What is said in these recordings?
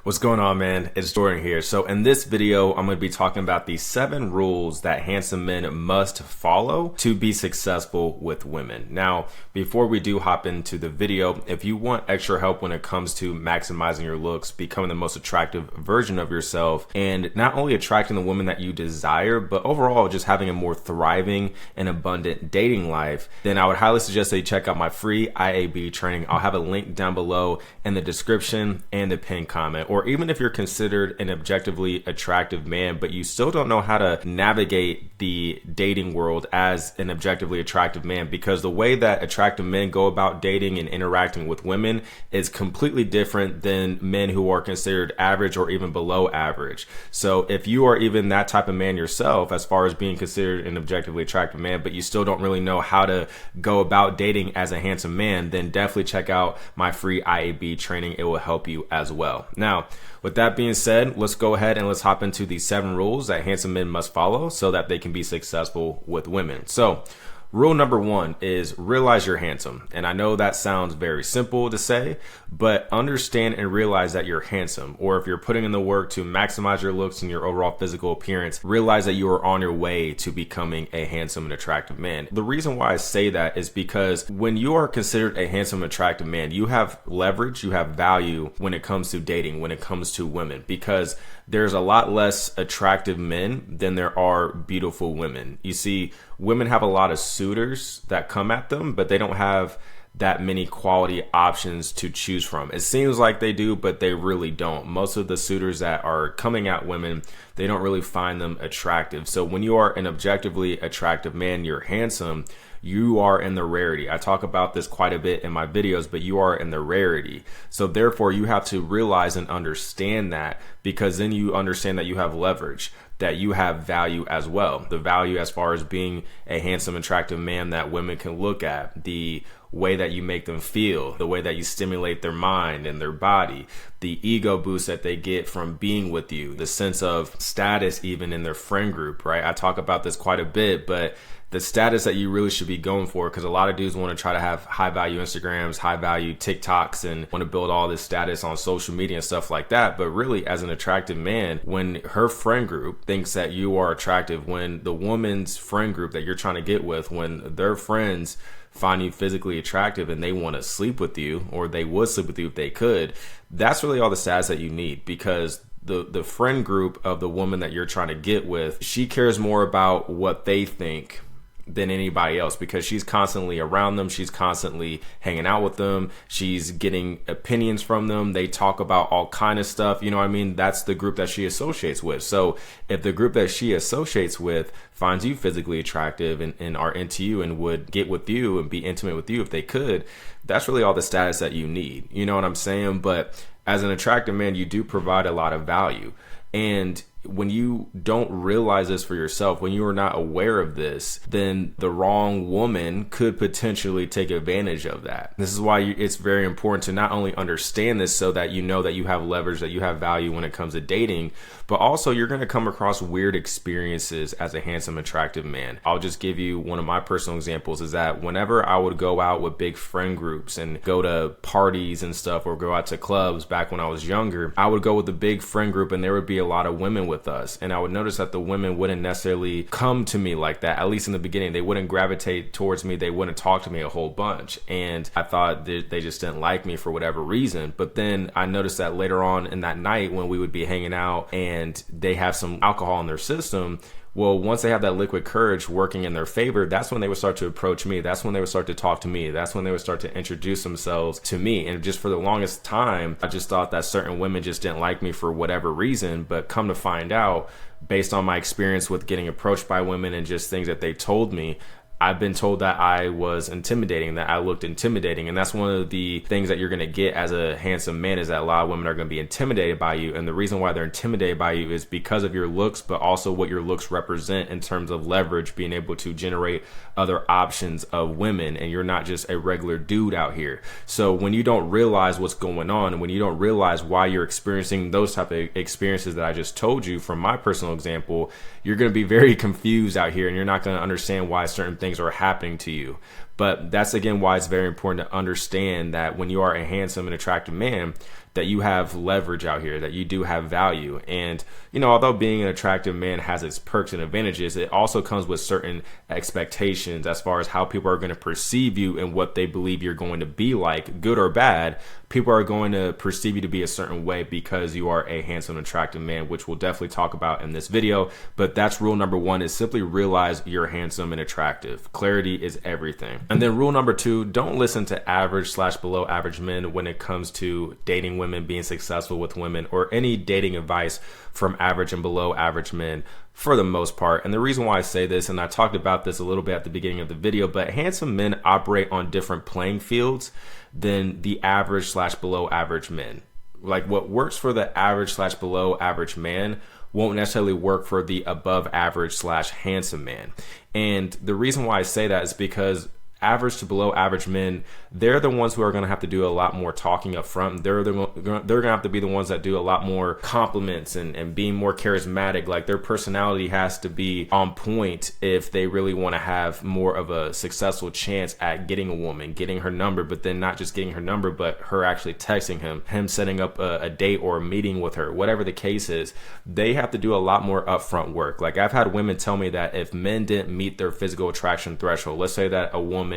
What's going on, man? It's Jordan here. So in this video, I'm going to be talking about the 7 rules that handsome men must follow to be successful with women. Now, before we do hop into the video, if you want extra help when it comes to maximizing your looks, becoming the most attractive version of yourself, and not only attracting the woman that you desire, but overall just having a more thriving and abundant dating life, then I would highly suggest that you check out my free IAB training. I'll have a link down below in the description and the pinned comment. Or even if you're considered an objectively attractive man, but you still don't know how to navigate the dating world as an objectively attractive man, because the way that attractive men go about dating and interacting with women is completely different than men who are considered average or even below average. So if you are even that type of man yourself, as far as being considered an objectively attractive man, but you still don't really know how to go about dating as a handsome man, then definitely check out my free IAB training. It will help you as well. Now, with that being said, let's go ahead and let's hop into the 7 rules that handsome men must follow so that they can be successful with women. So rule number 1 is realize you're handsome. And I know that sounds very simple to say, but understand and realize that you're handsome. Or if you're putting in the work to maximize your looks and your overall physical appearance, realize that you are on your way to becoming a handsome and attractive man. The reason why I say that is because when you are considered a handsome, attractive man, you have leverage, you have value when it comes to dating, when it comes to women, because there's a lot less attractive men than there are beautiful women. You see, women have a lot of suitors that come at them, but they don't have that many quality options to choose from. It seems like they do, but they really don't. Most of the suitors that are coming at women, they don't really find them attractive. So when you are an objectively attractive man, you're handsome, you are in the rarity. I talk about this quite a bit in my videos, but you are in the rarity. So therefore you have to realize and understand that, because then you understand that you have leverage, that you have value as well. The value as far as being a handsome, attractive man that women can look at, the way that you make them feel, the way that you stimulate their mind and their body, the ego boost that they get from being with you, the sense of status even in their friend group, right? I talk about this quite a bit, but the status that you really should be going for, because a lot of dudes want to try to have high value Instagrams, high value TikToks, and want to build all this status on social media and stuff like that. But really, as an attractive man, when her friend group thinks that you are attractive, when the woman's friend group that you're trying to get with, when their friends find you physically attractive and they want to sleep with you, or they would sleep with you if they could, that's really all the status that you need, because the friend group of the woman that you're trying to get with, she cares more about what they think than anybody else, because she's constantly around them, she's constantly hanging out with them, she's getting opinions from them, they talk about all kind of stuff, you know what I mean? That's the group that she associates with. So if the group that she associates with finds you physically attractive and are into you and would get with you and be intimate with you if they could, that's really all the status that you need, you know what I'm saying? But as an attractive man, you do provide a lot of value. And when you don't realize this for yourself, when you are not aware of this, then the wrong woman could potentially take advantage of that. This is why it's very important to not only understand this so that you know that you have leverage, that you have value when it comes to dating, but also you're going to come across weird experiences as a handsome, attractive man. I'll just give you one of my personal examples, is that whenever I would go out with big friend groups and go to parties and stuff, or go out to clubs back when I was younger, I would go with a big friend group and there would be a lot of women with us, and I would notice that the women wouldn't necessarily come to me like that. At least in the beginning, they wouldn't gravitate towards me, they wouldn't talk to me a whole bunch, and I thought they just didn't like me for whatever reason. But then I noticed that later on in that night, when we would be hanging out and they have some alcohol in their system, well, once they have that liquid courage working in their favor, that's when they would start to approach me. That's when they would start to talk to me. That's when they would start to introduce themselves to me. And just for the longest time, I just thought that certain women just didn't like me for whatever reason. But come to find out, based on my experience with getting approached by women and just things that they told me, I've been told that I was intimidating, that I looked intimidating. And that's one of the things that you're going to get as a handsome man, is that a lot of women are going to be intimidated by you. And the reason why they're intimidated by you is because of your looks, but also what your looks represent in terms of leverage, being able to generate other options of women. And you're not just a regular dude out here. So when you don't realize what's going on, and when you don't realize why you're experiencing those type of experiences that I just told you from my personal example, you're going to be very confused out here, and you're not going to understand why certain things are happening to you. But that's again why it's very important to understand that when you are a handsome and attractive man, that you have leverage out here, that you do have value. And, you know, although being an attractive man has its perks and advantages, it also comes with certain expectations as far as how people are going to perceive you and what they believe you're going to be like, good or bad. People are going to perceive you to be a certain way because you are a handsome, attractive man, which we'll definitely talk about in this video. But that's rule number one, is simply realize you're handsome and attractive. Clarity is everything. And then rule number two, don't listen to average/below average men when it comes to dating women, being successful with women, or any dating advice from average and below average men for the most part. And the reason why I say this, and I talked about this a little bit at the beginning of the video, but handsome men operate on different playing fields than the average/below average men. Like what works for the average/below average man won't necessarily work for the above average/handsome man. And the reason why I say that is because average to below average men, they're the ones who are going to have to do a lot more talking up front. They're going to have to be the ones that do a lot more compliments and being more charismatic. Like their personality has to be on point if they really want to have more of a successful chance at getting a woman, getting her number, but then not just getting her number, but her actually texting him setting up a date or a meeting with her, whatever the case is. They have to do a lot more upfront work. Like I've had women tell me that if men didn't meet their physical attraction threshold, let's say that a woman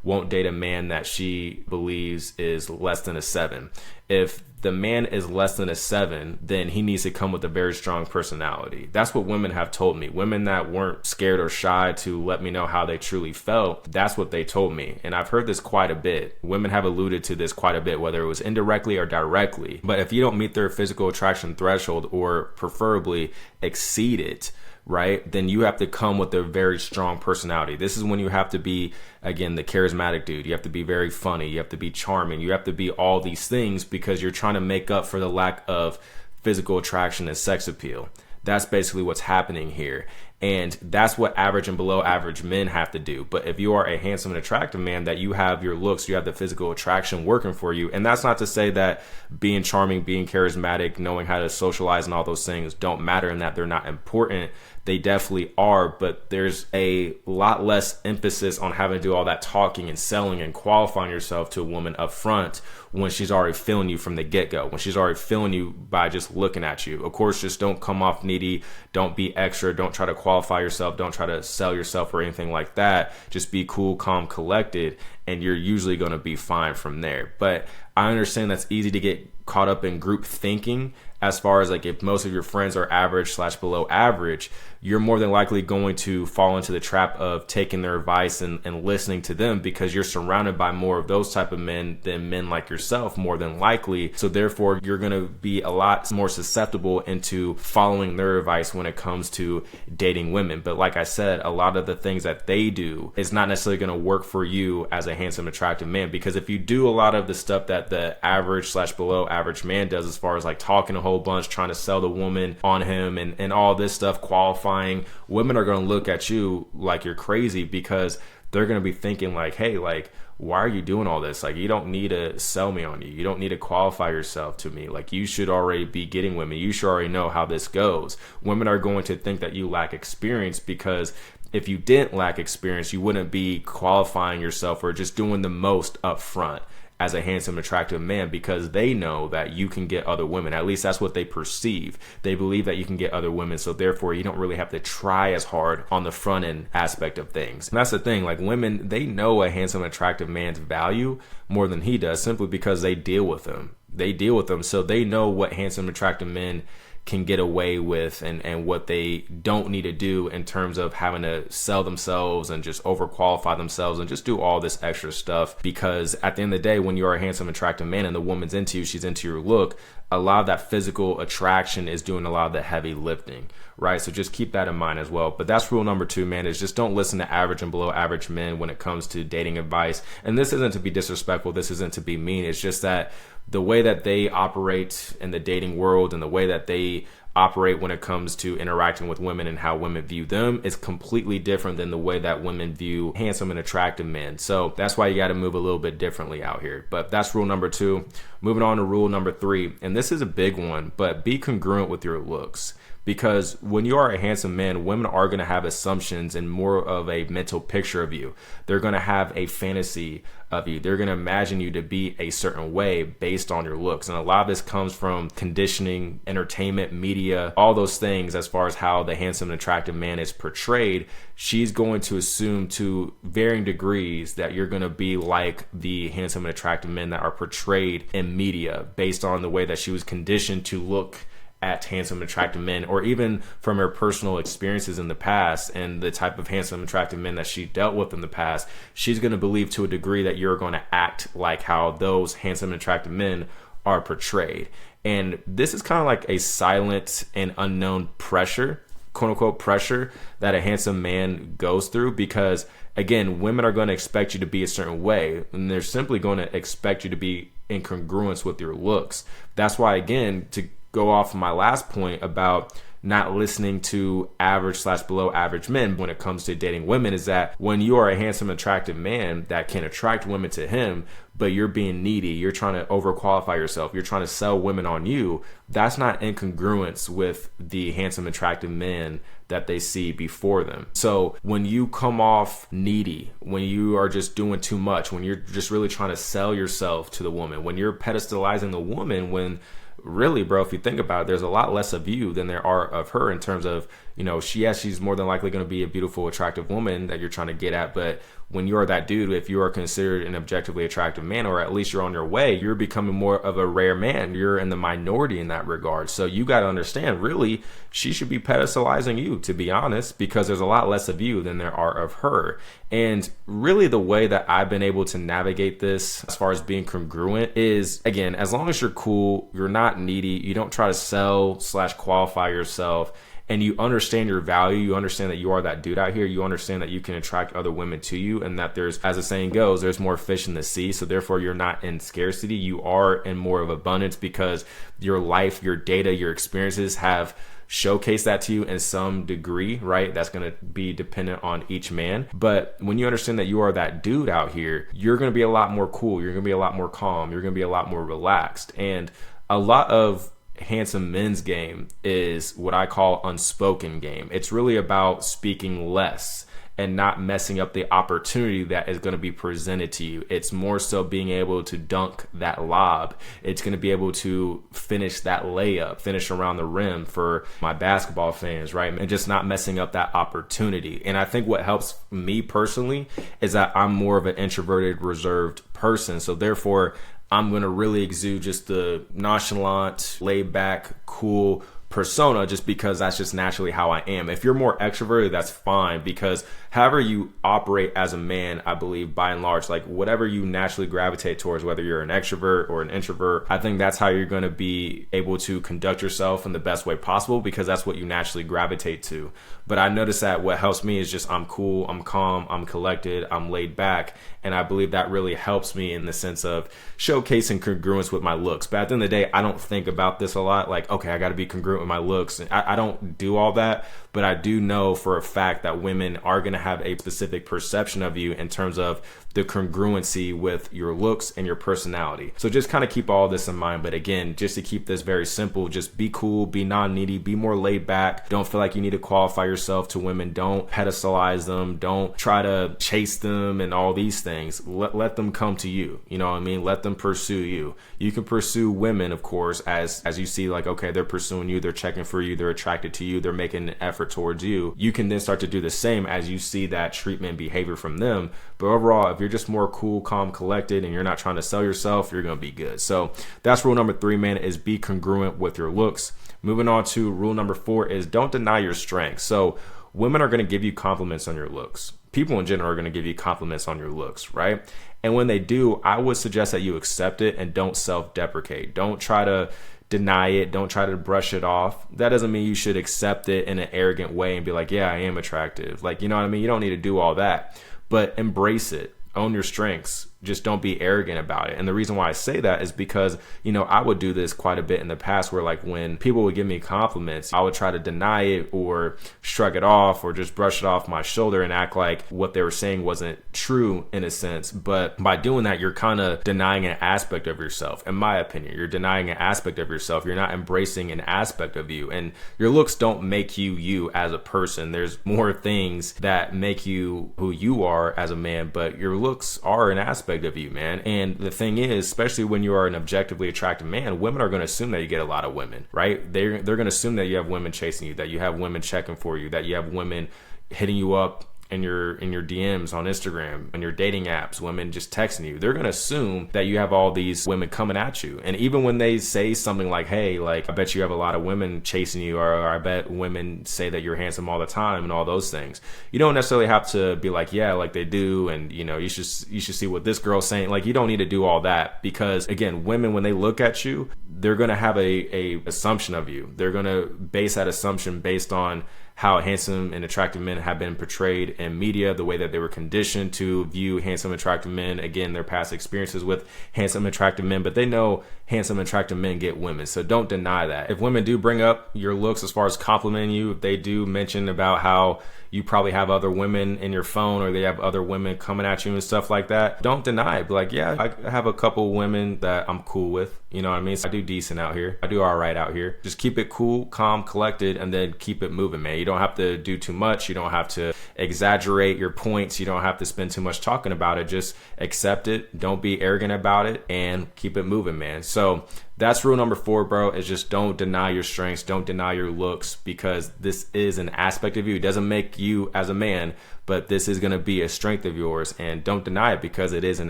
won't date a man that she believes is less than a 7. If the man is less than a 7, then he needs to come with a very strong personality. That's what women have told me. Women that weren't scared or shy to let me know how they truly felt, that's what they told me. And I've heard this quite a bit. Women have alluded to this quite a bit, whether it was indirectly or directly. But if you don't meet their physical attraction threshold, or preferably exceed it, right, then you have to come with a very strong personality. This is when you have to be, again, the charismatic dude. You have to be very funny. You have to be charming. You have to be all these things because you're trying to make up for the lack of physical attraction and sex appeal. That's basically what's happening here. And that's what average and below average men have to do. But if you are a handsome and attractive man, that you have your looks, you have the physical attraction working for you. And that's not to say that being charming, being charismatic, knowing how to socialize and all those things don't matter and that they're not important. They definitely are, but there's a lot less emphasis on having to do all that talking and selling and qualifying yourself to a woman up front when she's already feeling you from the get-go, when she's already feeling you by just looking at you. Of course, just don't come off needy, don't be extra, don't try to qualify yourself, don't try to sell yourself or anything like that. Just be cool, calm, collected, and you're usually going to be fine from there. But I understand that's easy to get caught up in group thinking, as far as like if most of your friends are average/below average, you're more than likely going to fall into the trap of taking their advice and listening to them because you're surrounded by more of those type of men than men like yourself, more than likely. So therefore, you're going to be a lot more susceptible into following their advice when it comes to dating women. But like I said, a lot of the things that they do is not necessarily going to work for you as a handsome, attractive man, because if you do a lot of the stuff that the average/below average man does, as far as like talking a whole bunch, trying to sell the woman on him and all this stuff, qualifying, women are going to look at you like you're crazy because they're going to be thinking like, hey, like, why are you doing all this? Like, you don't need to sell me on you. You don't need to qualify yourself to me. Like, you should already be getting women. You should already know how this goes. Women are going to think that you lack experience because if you didn't lack experience, you wouldn't be qualifying yourself or just doing the most up front as a handsome, attractive man, because they know that you can get other women. At least that's what they perceive. They believe that you can get other women. So therefore, you don't really have to try as hard on the front end aspect of things. And that's the thing. Like, women, they know a handsome, attractive man's value more than he does, simply because they deal with them. They deal with them. So they know what handsome, attractive men can get away with and what they don't need to do in terms of having to sell themselves and just overqualify themselves and just do all this extra stuff. Because at the end of the day, when you're a handsome, attractive man and the woman's into you, she's into your look, a lot of that physical attraction is doing a lot of the heavy lifting, right? So just keep that in mind as well. But that's rule number 2, man, is just don't listen to average and below average men when it comes to dating advice. And this isn't to be disrespectful. This isn't to be mean. It's just that the way that they operate in the dating world and the way that they operate when it comes to interacting with women and how women view them is completely different than the way that women view handsome and attractive men. So that's why you got to move a little bit differently out here. But that's rule number 2. Moving on to rule number 3, and this is a big one, but be congruent with your looks. Because when you are a handsome man, women are going to have assumptions and more of a mental picture of you. They're going to have a fantasy of you. They're going to imagine you to be a certain way based on your looks. And a lot of this comes from conditioning, entertainment, media, all those things as far as how the handsome and attractive man is portrayed. She's going to assume to varying degrees that you're going to be like the handsome and attractive men that are portrayed in media based on the way that she was conditioned to look at handsome and attractive men, or even from her personal experiences in the past and the type of handsome and attractive men that she dealt with in the past. She's going to believe to a degree that you're going to act like how those handsome and attractive men are portrayed. And this is kind of like a silent and unknown pressure, quote unquote pressure, that a handsome man goes through, because again, women are going to expect you to be a certain way, and they're simply going to expect you to be in congruence with your looks. That's why, again, to go off of my last point about not listening to average/below average men when it comes to dating women, is that when you are a handsome, attractive man that can attract women to him, but you're being needy, you're trying to overqualify yourself, you're trying to sell women on you, that's not in congruence with the handsome, attractive men that they see before them. So when you come off needy, when you are just doing too much, when you're just really trying to sell yourself to the woman, when you're pedestalizing the woman, when really, bro, if you think about it, there's a lot less of you than there are of her in terms of, you know, she's more than likely going to be a beautiful, attractive woman that you're trying to get at. But when you are that dude, if you are considered an objectively attractive man, or at least you're on your way, you're becoming more of a rare man. You're in the minority in that regard. So you got to understand, really, she should be pedestalizing you, to be honest, because there's a lot less of you than there are of her. And really the way that I've been able to navigate this as far as being congruent is, again, as long as you're cool, you're not needy, you don't try to sell/qualify yourself, and you understand your value, you understand that you are that dude out here, you understand that you can attract other women to you, and that there's, as the saying goes, there's more fish in the sea. So therefore you're not in scarcity, you are in more of abundance, because your life, your data, your experiences have showcase that to you in some degree, right? That's going to be dependent on each man. But when you understand that you are that dude out here, you're going to be a lot more cool. You're going to be a lot more calm. You're going to be a lot more relaxed. And a lot of handsome men's game is what I call unspoken game. It's really about speaking less and not messing up the opportunity that is going to be presented to you. It's more so being able to dunk that lob. It's going to be able to finish that layup, finish around the rim for my basketball fans, right? And just not messing up that opportunity. And I think what helps me personally is that I'm more of an introverted, reserved person. So therefore, I'm going to really exude just the nonchalant, laid back, cool persona, just because that's just naturally how I am. If you're more extroverted, that's fine, because however you operate as a man, I believe by and large, like whatever you naturally gravitate towards, whether you're an extrovert or an introvert, I think that's how you're going to be able to conduct yourself in the best way possible, because that's what you naturally gravitate to. But I notice that what helps me is just I'm cool, I'm calm, I'm collected, I'm laid back. And I believe that really helps me in the sense of showcasing congruence with my looks. But at the end of the day, I don't think about this a lot. Like, okay, I got to be congruent with my looks. And I don't do all that. But I do know for a fact that women are going to have a specific perception of you in terms of the congruency with your looks and your personality. So just kind of keep all this in mind. But again, just to keep this very simple, just be cool, be non-needy, be more laid back. Don't feel like you need to qualify yourself to women. Don't pedestalize them. Don't try to chase them and all these things. Let them come to you. You know what I mean? Let them pursue you. You can pursue women, of course, as you see, like, okay, they're pursuing you, they're checking for you, they're attracted to you, they're making an effort towards you. You can then start to do the same as you see that treatment behavior from them. But overall, if you're just more cool, calm, collected, and you're not trying to sell yourself, you're going to be good. So that's rule number 3, man, is be congruent with your looks. Moving on to rule number 4 is don't deny your strengths. So women are going to give you compliments on your looks. People in general are going to give you compliments on your looks, right? And when they do, I would suggest that you accept it and don't self-deprecate. Don't try to deny it. Don't try to brush it off. That doesn't mean you should accept it in an arrogant way and be like, yeah, I am attractive. Like, you know what I mean? You don't need to do all that, but embrace it. Own your strengths. just don't be arrogant about it. And the reason why I say that is because, you know, I would do this quite a bit in the past where like when people would give me compliments, I would try to deny it or shrug it off or just brush it off my shoulder and act like what they were saying wasn't true in a sense. But by doing that, you're kind of denying an aspect of yourself. In my opinion, you're denying an aspect of yourself. You're not embracing an aspect of you, and your looks don't make you you as a person. There's more things that make you who you are as a man, but your looks are an aspect of you, man. And the thing is, especially when you are an objectively attractive man, women are going to assume that you get a lot of women, right? They're going to assume that you have women chasing you, that you have women checking for you, that you have women hitting you up in your DMs on Instagram and your dating apps, women just texting you. They're going to assume that you have all these women coming at you. And even when they say something like, hey, like, I bet you have a lot of women chasing you, or I bet women say that you're handsome all the time and all those things, you don't necessarily have to be like, yeah, like they do. And you know, you should see what this girl's saying. Like, you don't need to do all that, because again, women, when they look at you, they're going to have a assumption of you. They're going to base that assumption based on how handsome and attractive men have been portrayed in media, the way that they were conditioned to view handsome, attractive men, again, their past experiences with handsome, attractive men, but they know handsome, attractive men get women. So don't deny that. If women do bring up your looks as far as complimenting you, if they do mention about how you probably have other women in your phone, or they have other women coming at you and stuff like that, don't deny it. Be like, yeah, I have a couple women that I'm cool with. You know what I mean? So I do decent out here. I do all right out here. Just keep it cool, calm, collected, and then keep it moving, man. You don't have to do too much. You don't have to exaggerate your points. You don't have to spend too much talking about it. Just accept it. Don't be arrogant about it, and keep it moving, man. So that's rule number 4, bro, is just don't deny your strengths. Don't deny your looks, because this is an aspect of you. It doesn't make you as a man, but this is going to be a strength of yours, and don't deny it, because it is an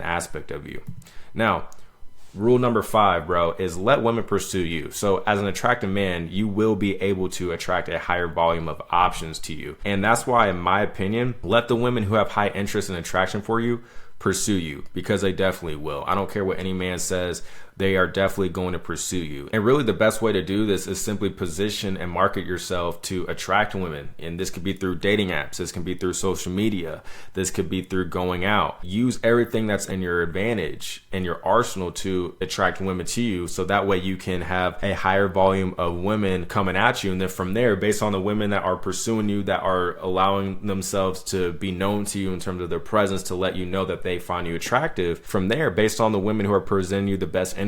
aspect of you. Now, rule number 5, bro, is let women pursue you. So as an attractive man, you will be able to attract a higher volume of options to you. And that's why, in my opinion, let the women who have high interest and attraction for you pursue you, because they definitely will. I don't care what any man says. They are definitely going to pursue you. And really the best way to do this is simply position and market yourself to attract women. And this could be through dating apps. This can be through social media. This could be through going out. Use everything that's in your advantage and your arsenal to attract women to you. So that way you can have a higher volume of women coming at you. And then from there, based on the women that are pursuing you, that are allowing themselves to be known to you in terms of their presence, to let you know that they find you attractive. From there, based on the women who are presenting you the best energy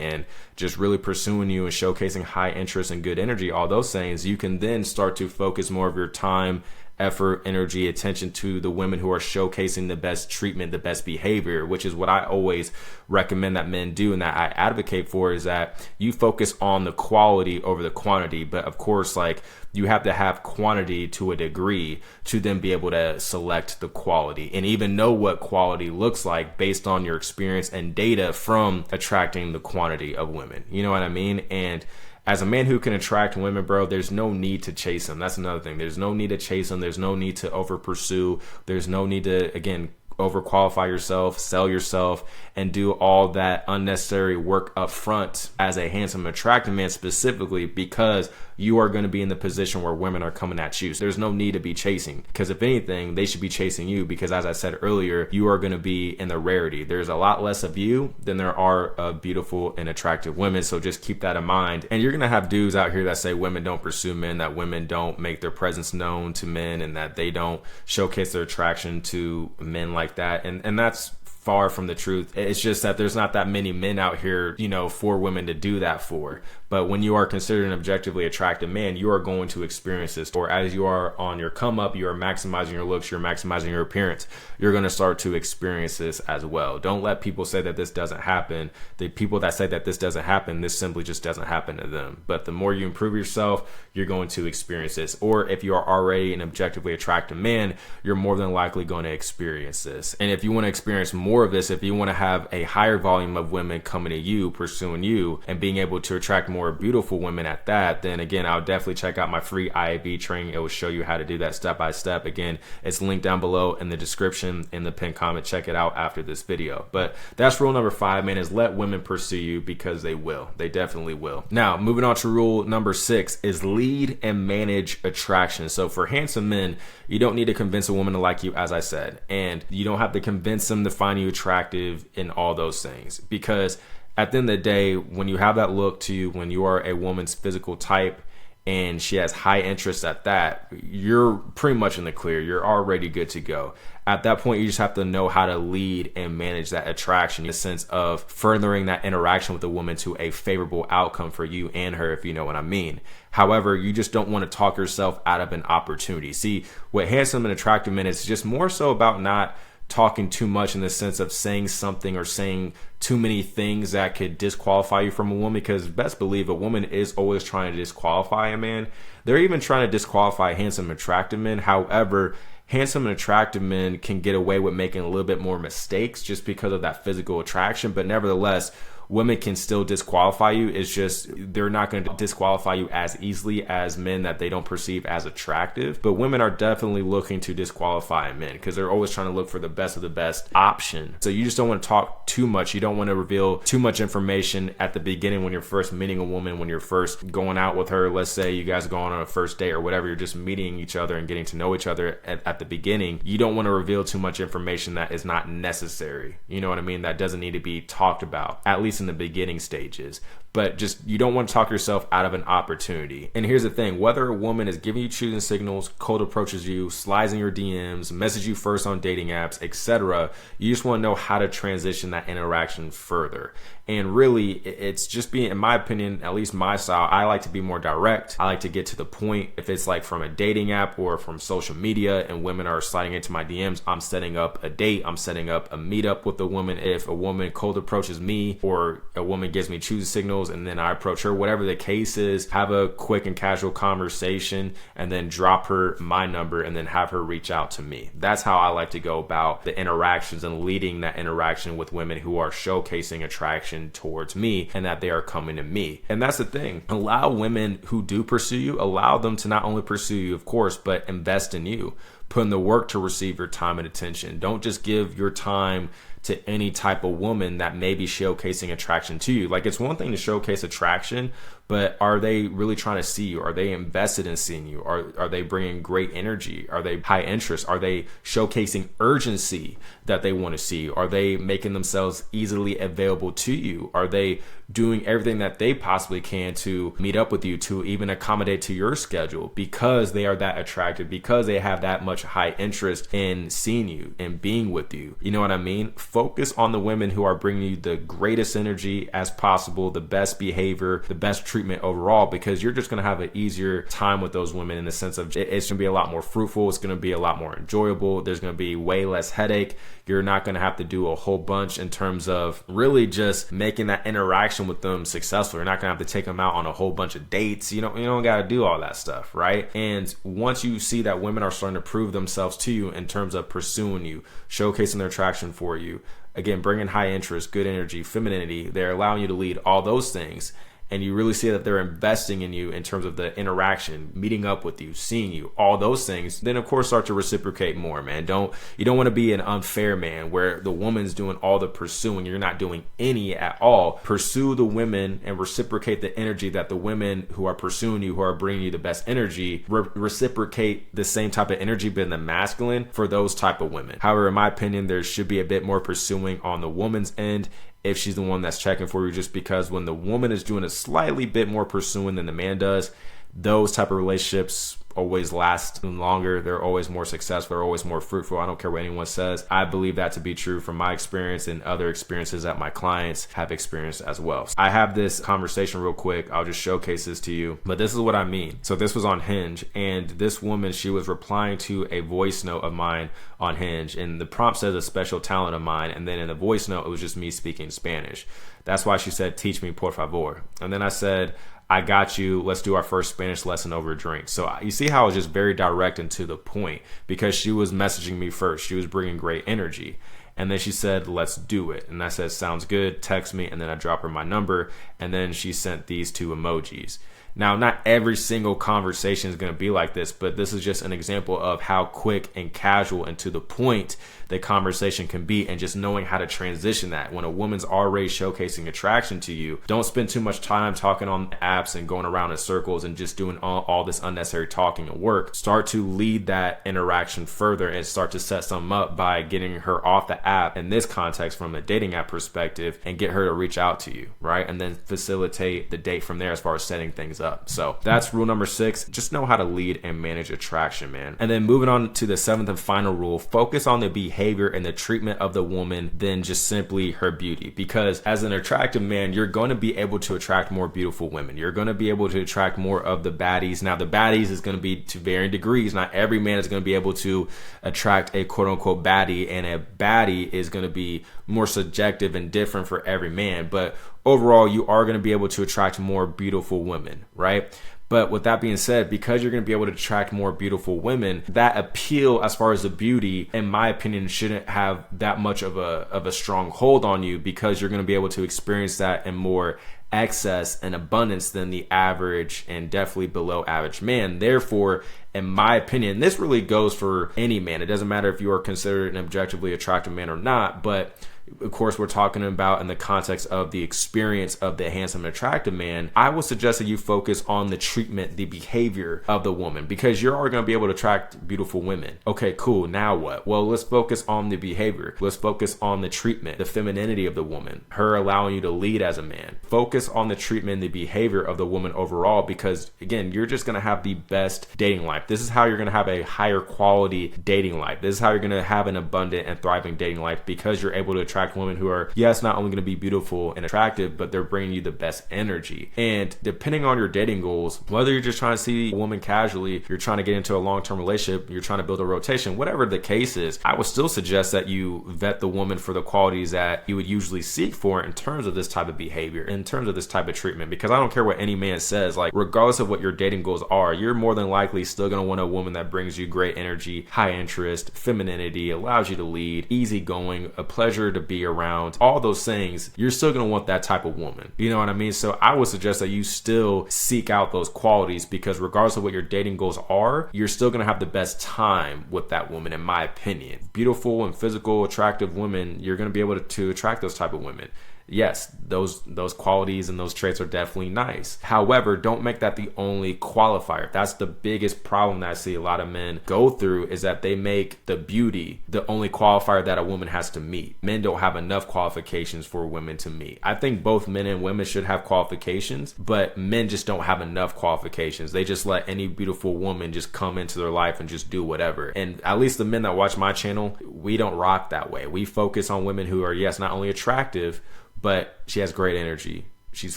and just really pursuing you and showcasing high interest and good energy, all those things, you can then start to focus more of your time, effort, energy, attention to the women who are showcasing the best treatment, the best behavior, which is what I always recommend that men do and that I advocate for, is that you focus on the quality over the quantity. But of course, like, you have to have quantity to a degree to then be able to select the quality and even know what quality looks like based on your experience and data from attracting the quantity of women. You know what I mean? And as a man who can attract women, bro, there's no need to chase them. That's another thing. There's no need to chase them. There's no need to over pursue. There's no need to, again, overqualify yourself, sell yourself, and do all that unnecessary work up front as a handsome, attractive man, specifically because you are going to be in the position where women are coming at you. So there's no need to be chasing, because if anything, they should be chasing you, because as I said earlier, you are going to be in the rarity. There's a lot less of you than there are of beautiful and attractive women. So just keep that in mind. And you're going to have dudes out here that say women don't pursue men, that women don't make their presence known to men, and that they don't showcase their attraction to men like that. And that's far from the truth. It's just that there's not that many men out here, you know, for women to do that for. But when you are considered an objectively attractive man, you are going to experience this. Or as you are on your come up, you are maximizing your looks, you're maximizing your appearance, you're going to start to experience this as well. Don't let people say that this doesn't happen. The people that say that this doesn't happen, this simply just doesn't happen to them. But the more you improve yourself, you're going to experience this. Or if you are already an objectively attractive man, you're more than likely going to experience this. And if you want to experience more of this, if you want to have a higher volume of women coming to you, pursuing you, and being able to attract more beautiful women at that, then again, I'll definitely check out my free IAB training. It will show you how to do that step by step. Again, it's linked down below in the description, in the pinned comment. Check it out after this video. But that's rule number 5, man, is let women pursue you, because they will. They definitely will. Now, moving on to rule number 6 is lead and manage attraction. So for handsome men, you don't need to convince a woman to like you, as I said, and you don't have to convince them to find you you attractive in all those things. Because at the end of the day, when you have that look to you, when you are a woman's physical type and she has high interest at that, you're pretty much in the clear. You're already good to go. At that point, you just have to know how to lead and manage that attraction in the sense of furthering that interaction with the woman to a favorable outcome for you and her, if you know what I mean. However, you just don't want to talk yourself out of an opportunity. See, with handsome and attractive men, it's just more so about not talking too much in the sense of saying something or saying too many things that could disqualify you from a woman, because best believe a woman is always trying to disqualify a man. They're even trying to disqualify handsome and attractive men. However, handsome and attractive men can get away with making a little bit more mistakes just because of that physical attraction, but nevertheless, women can still disqualify you. It's just they're not going to disqualify you as easily as men that they don't perceive as attractive. But women are definitely looking to disqualify men because they're always trying to look for the best of the best option. So you just don't want to talk too much. You don't want to reveal too much information at the beginning when you're first meeting a woman, when you're first going out with her. Let's say you guys go on a first date or whatever. You're just meeting each other and getting to know each other at the beginning. You don't want to reveal too much information that is not necessary. You know what I mean? That doesn't need to be talked about, at least in the beginning stages. But just, you don't want to talk yourself out of an opportunity. And here's the thing, whether a woman is giving you choosing signals, cold approaches you, slides in your DMs, message you first on dating apps, etc., you just want to know how to transition that interaction further. And really, it's just being, in my opinion, at least my style, I like to be more direct. I like to get to the point. If it's like from a dating app or from social media and women are sliding into my DMs, I'm setting up a date. I'm setting up a meetup with the woman. If a woman cold approaches me or a woman gives me choosing signals and then I approach her, whatever the case is, have a quick and casual conversation and then drop her my number and then have her reach out to me. That's how I like to go about the interactions and leading that interaction with women who are showcasing attraction towards me and that they are coming to me. And that's the thing. Allow women who do pursue you, allow them to not only pursue you, of course, but invest in you. Put in the work to receive your time and attention. Don't just give your time to any type of woman that may be showcasing attraction to you. Like, it's one thing to showcase attraction, but are they really trying to see you? Are they invested in seeing you? Are they bringing great energy? Are they high interest? Are they showcasing urgency that they want to see? Are they making themselves easily available to you? Are they doing everything that they possibly can to meet up with you, to even accommodate to your schedule, because they are that attractive, because they have that much high interest in seeing you and being with you? You know what I mean? Focus on the women who are bringing you the greatest energy as possible, the best behavior, the best treatment overall, because you're just going to have an easier time with those women in the sense of it's going to be a lot more fruitful. It's going to be a lot more enjoyable. There's going to be way less headache. You're not going to have to do a whole bunch in terms of really just making that interaction with them successful. You're not going to have to take them out on a whole bunch of dates. You don't got to do all that stuff, right? And once you see that women are starting to prove themselves to you in terms of pursuing you, showcasing their attraction for you, again, bringing high interest, good energy, femininity, they're allowing you to lead all those things. And you really see that they're investing in you in terms of the interaction, meeting up with you, seeing you, all those things, then of course start to reciprocate more, man. You don't want to be an unfair man where the woman's doing all the pursuing, you're not doing any at all. Pursue the women and reciprocate the energy that the women who are pursuing you, who are bringing you the best energy, reciprocate the same type of energy, but in the masculine for those type of women. However, in my opinion, there should be a bit more pursuing on the woman's end if she's the one that's checking for you, just because when the woman is doing a slightly bit more pursuing than the man does, those type of relationships always last longer. They're always more successful. They're always more fruitful. I don't care what anyone says. I believe that to be true from my experience and other experiences that my clients have experienced as well. I have this conversation real quick. I'll just showcase this to you, but this is what I mean. So this was on Hinge, and this woman, she was replying to a voice note of mine on Hinge, and the prompt says a special talent of mine, and then in the voice note, it was just me speaking Spanish. That's why she said, "Teach me, por favor." And then I said, "I got you. Let's do our first Spanish lesson over a drink." So you see how I was just very direct and to the point, because she was messaging me first. She was bringing great energy. And then she said, "Let's do it." And I said, "Sounds good. Text me." And then I dropped her my number. And then she sent these two emojis. Now, not every single conversation is going to be like this, but this is just an example of how quick and casual and to the point the conversation can be, and just knowing how to transition that. When a woman's already showcasing attraction to you, don't spend too much time talking on apps and going around in circles and just doing all this unnecessary talking and work. Start to lead that interaction further and start to set something up by getting her off the app, in this context from a dating app perspective, and get her to reach out to you, right? And then facilitate the date from there as far as setting things up. So that's rule number 6. Just know how to lead and manage attraction, man. And then moving on to the 7th and final rule, focus on the behavior and the treatment of the woman than just simply her beauty. Because as an attractive man, you're going to be able to attract more beautiful women. You're going to be able to attract more of the baddies. Now, the baddies is going to be to varying degrees. Not every man is going to be able to attract a quote unquote baddie, and a baddie is going to be more subjective and different for every man. But overall, you are going to be able to attract more beautiful women, right? But with that being said, because you're going to be able to attract more beautiful women, that appeal as far as the beauty, in my opinion, shouldn't have that much of a strong hold on you, because you're going to be able to experience that in more excess and abundance than the average and definitely below average man. Therefore, in my opinion, this really goes for any man. It doesn't matter if you are considered an objectively attractive man or not, but of course, we're talking about in the context of the experience of the handsome and attractive man. I would suggest that you focus on the treatment, the behavior of the woman, because you're already going to be able to attract beautiful women. Okay, cool. Now what? Well, let's focus on the behavior. Let's focus on the treatment, the femininity of the woman, her allowing you to lead as a man. Focus on the treatment, the behavior of the woman overall, because again, you're just going to have the best dating life. This is how you're going to have a higher quality dating life. This is how you're going to have an abundant and thriving dating life, because you're able to attract women who are, yes, not only going to be beautiful and attractive, but they're bringing you the best energy. And depending on your dating goals, whether you're just trying to see a woman casually, you're trying to get into a long-term relationship, you're trying to build a rotation, whatever the case is, I would still suggest that you vet the woman for the qualities that you would usually seek for in terms of this type of behavior, in terms of this type of treatment. Because I don't care what any man says, like regardless of what your dating goals are, you're more than likely still going to want a woman that brings you great energy, high interest, femininity, allows you to lead, easygoing, a pleasure to be around, all those things. You're still going to want that type of woman. You know what I mean? So I would suggest that you still seek out those qualities, because regardless of what your dating goals are, you're still going to have the best time with that woman, in my opinion. Beautiful and physical, attractive women, you're going to be able to attract those type of women. Yes, those qualities and those traits are definitely nice. However, don't make that the only qualifier. That's the biggest problem that I see a lot of men go through, is that they make the beauty the only qualifier that a woman has to meet. Men don't have enough qualifications for women to meet. I think both men and women should have qualifications, but men just don't have enough qualifications. They just let any beautiful woman just come into their life and just do whatever. And at least the men that watch my channel, we don't rock that way. We focus on women who are, yes, not only attractive, but she has great energy. She's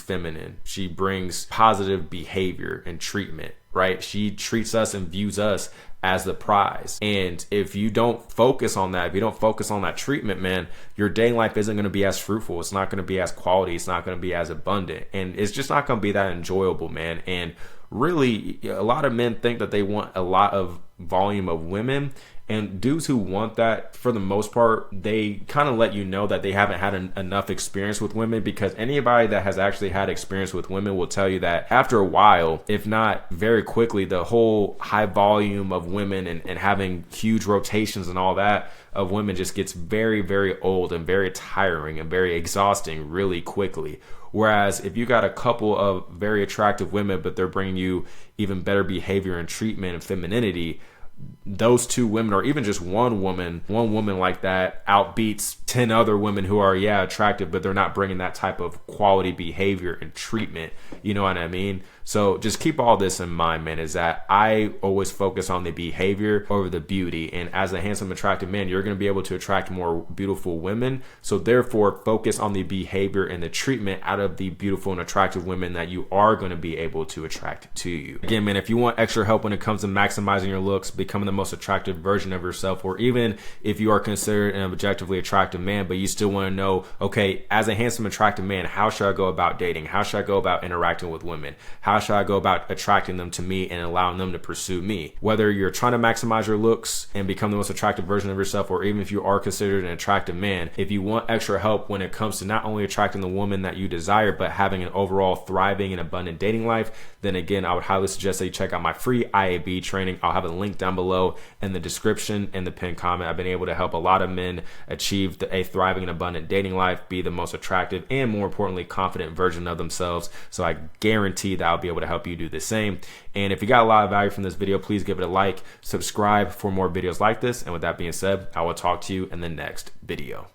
feminine. She brings positive behavior and treatment, right? She treats us and views us as the prize. And if you don't focus on that, if you don't focus on that treatment, man, your dating life isn't going to be as fruitful. It's not going to be as quality. It's not going to be as abundant. And it's just not going to be that enjoyable, man. And really, a lot of men think that they want a lot of volume of women. And dudes who want that, for the most part, they kind of let you know that they haven't had enough experience with women, because anybody that has actually had experience with women will tell you that after a while, if not very quickly, the whole high volume of women and having huge rotations and all that of women just gets very, very old and very tiring and very exhausting really quickly. Whereas if you got a couple of very attractive women, but they're bringing you even better behavior and treatment and femininity, those two women, or even just one woman like that outbeats 10 other women who are, yeah, attractive, but they're not bringing that type of quality behavior and treatment. You know what I mean? So just keep all this in mind, man, is that I always focus on the behavior over the beauty. And as a handsome, attractive man, you're going to be able to attract more beautiful women. So therefore, focus on the behavior and the treatment out of the beautiful and attractive women that you are going to be able to attract to you. Again, man, if you want extra help when it comes to maximizing your looks, becoming the most attractive version of yourself, or even if you are considered an objectively attractive man, but you still want to know, okay, as a handsome, attractive man, how should I go about dating? How should I go about interacting with women? How should I go about attracting them to me and allowing them to pursue me? Whether you're trying to maximize your looks and become the most attractive version of yourself, or even if you are considered an attractive man, if you want extra help when it comes to not only attracting the woman that you desire, but having an overall thriving and abundant dating life, then again, I would highly suggest that you check out my free IAB training. I'll have a link down below in the description and the pinned comment. I've been able to help a lot of men achieve a thriving and abundant dating life, be the most attractive and more importantly, confident version of themselves. So I guarantee that I'll be able to help you do the same. And if you got a lot of value from this video, please give it a like, subscribe for more videos like this. And with that being said, I will talk to you in the next video.